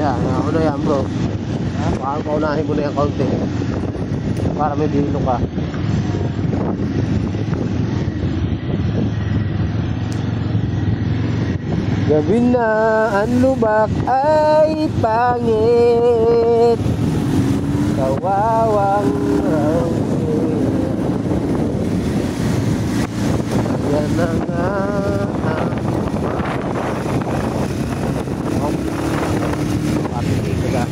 Ayan, ako na yan bro. Baka paunahin mo na yung kaunti para may dino ka. Gabi na ang lubak ay pangit, kawawang rangit. Yan na nga ang papitig ka.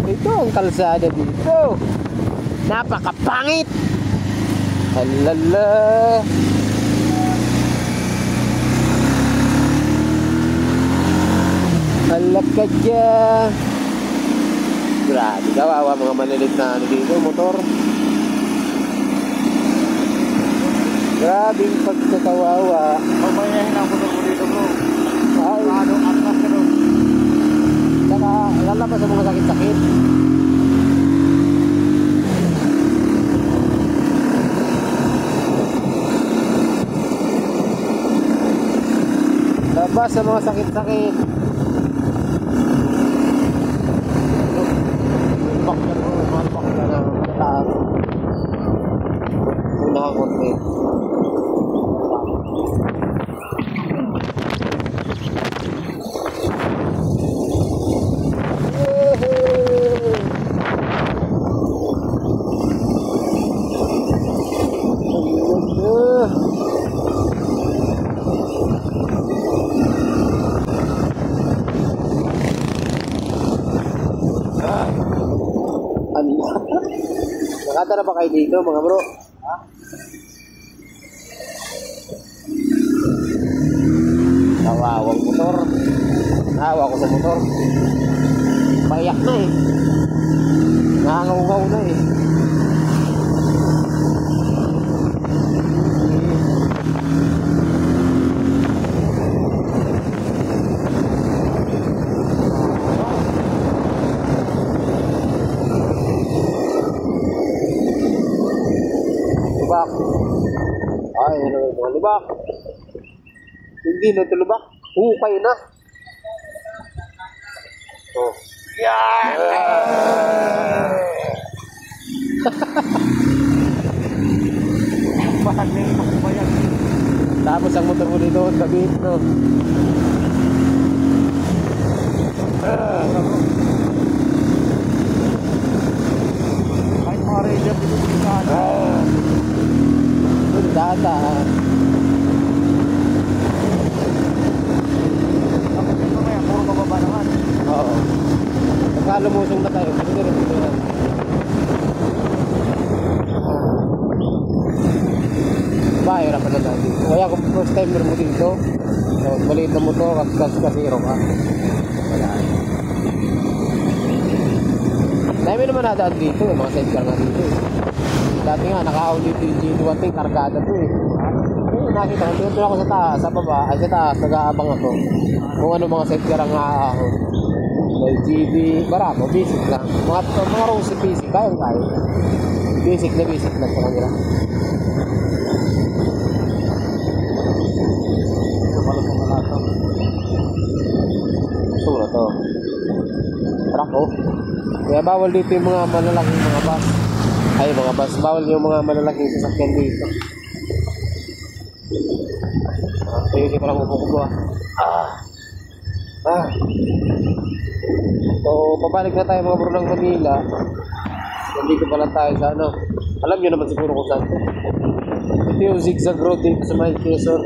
Ito ang kalsada dito, napakapangit. Halala. Halak ka dyan. Grabe, kawawa mga malilit na ano dito, motor. Grabing pagkakawawa. Pagmayahin ang motor mo dito bro. Ay, Ano, atlas ka doon. saka lalabas sa mga sakit-sakit. Labas sa mga sakit-sakit. Malbak na po, malbak na ng taas. Unang konti. Nakata na ba kayo dito mga bro? Ha? Nawawang motor. Nahawa ko sa motor. Payak na eh. Nangangaw na eh. Lubak. Ay, ano mga lubak. Hindi na ito lubak. Hukay na. Oh. Yan! Bakit may ipakubayan? Tapos ang motor mo dito, gabi no. Kahit mga radio dito dito ka. Data. Tapos ito mamaya, puro bababa naman. Oo. Pagka lumusong na tayo, pwede rin dito yan. Bahay, hirapan na natin. Kaya kung first timer mo dito, so, maliit na motor, kasiro ka. Wala. Dami naman nadaan dito, mga sidecar nga dito. Dati nga, naka-out dito yung G21, kargada to eh. Nakita ko, doon ako sa taas, sa baba, ay sa taas, nag-aabang ako. Kung ano mga sidecar ang aahon. May GB, maramo, basic lang. Mga rosy basic, kaya. Basic na sa kanila. Malusong na lahat. Ito na to. Truck oh. Kaya bawal dito yung mga malalaking mga bus. Ay, mga bus. Bawal yung mga malalaking sasakyan dito. Ayusin ko lang upo ah. So, pabalik na tayo mga bro ng Manila. Nandito pa lang tayo sa ano. Alam nyo naman siguro kung saan. Ito yung zigzag road dito sa May Quezon.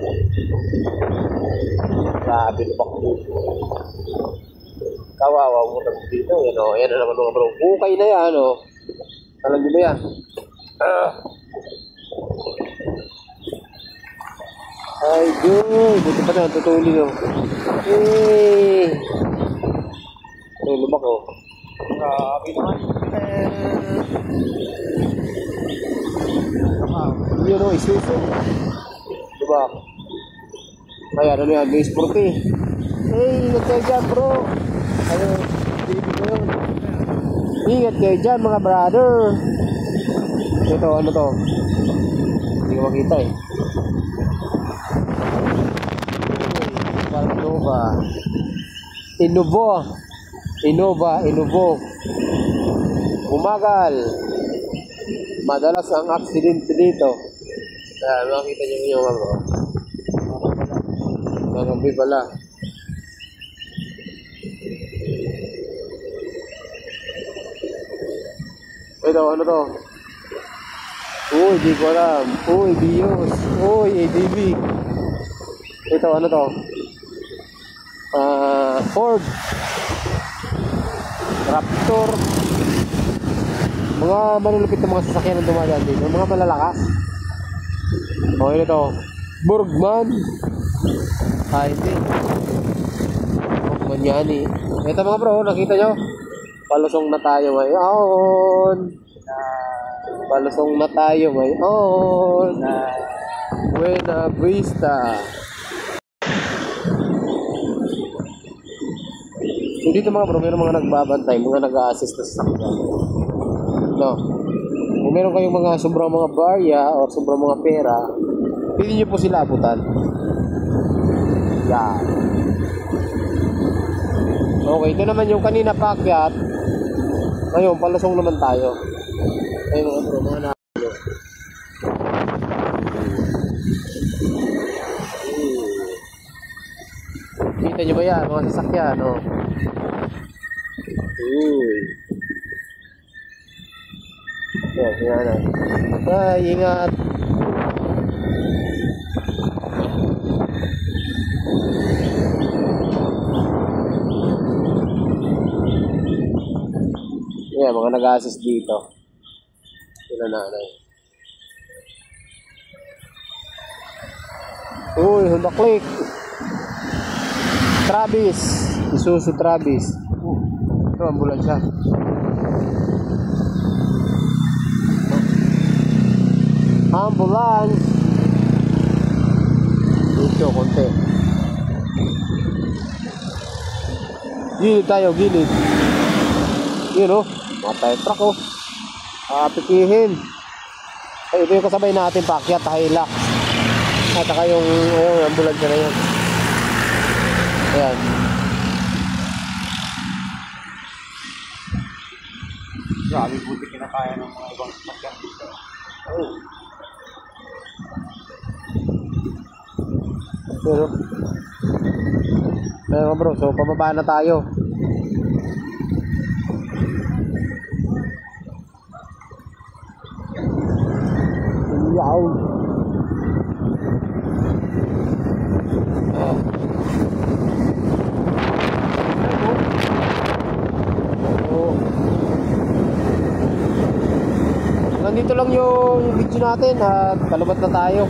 Grabe na bako dito. Kawawa mo naman dito. Yan o. Yan na naman mga bro. Hukay na yan o. Alam nyo ba yan? Ay, dude. Buti pa na. Tutuli o. Ito yung lubak o. Grabe naman. yun o, Isuzu. Diba? Kaya ano yan, base 40. Ingat kayo dyan bro. Ano, baby ko yun. Ingat kayo dyan mga brother. Ito, ano to? Hindi ko makita eh. Parang Innova. Innova. Umagal. Madalas ang aksidente dito. Makita nyo yung mga bro. Magabi pala. Ito, ano to? Uy, di ko alam. Uy, Bios. Uy, ADV. Ito, ano to? Ford. Raptor. Mga malulupit na mga sasakyan na dumadaan dito. Mga malalakas. Okay, ito. Burgman. Hindi. Burgman yan eh. Ito mga bro, nakita nyo? Palusong na tayo ngayon. Palusong na tayo ngayon. Buena Vista. So dito mga bro, mayroong mga nagbabantay, mga nag-a-assist na sasakyan. No. Kung meron kayong mga sobrang mga barya o sobrang mga pera, pwede nyo po sila abutan. Yan. Okay, ito naman yung kanina paakyat. Ngayon, palusong naman tayo. Ay mga bro, mga nakakalo. Kita nyo ba yan? Mga sasakyan, no? Yan. Ay, ingat. Yan, mga nag-assist dito. Sila nanay. Uy, Honda Click. Travis. Isuzu Travis. Ito, ambulansya. Ambulance. Dito, konti. Gilid tayo, gilid. Yun o, matay truck o. Pikihin. Ay, ito yung kasabay natin, paakyat, Hilux. At saka yung ambulansya na yun. Ayan. Grabe, buti kinakaya ng mga ibang sasakyan dito. Oh. Pero bro, so pababa na tayo. Wow. Nandito lang yung video natin at kalubat na tayo.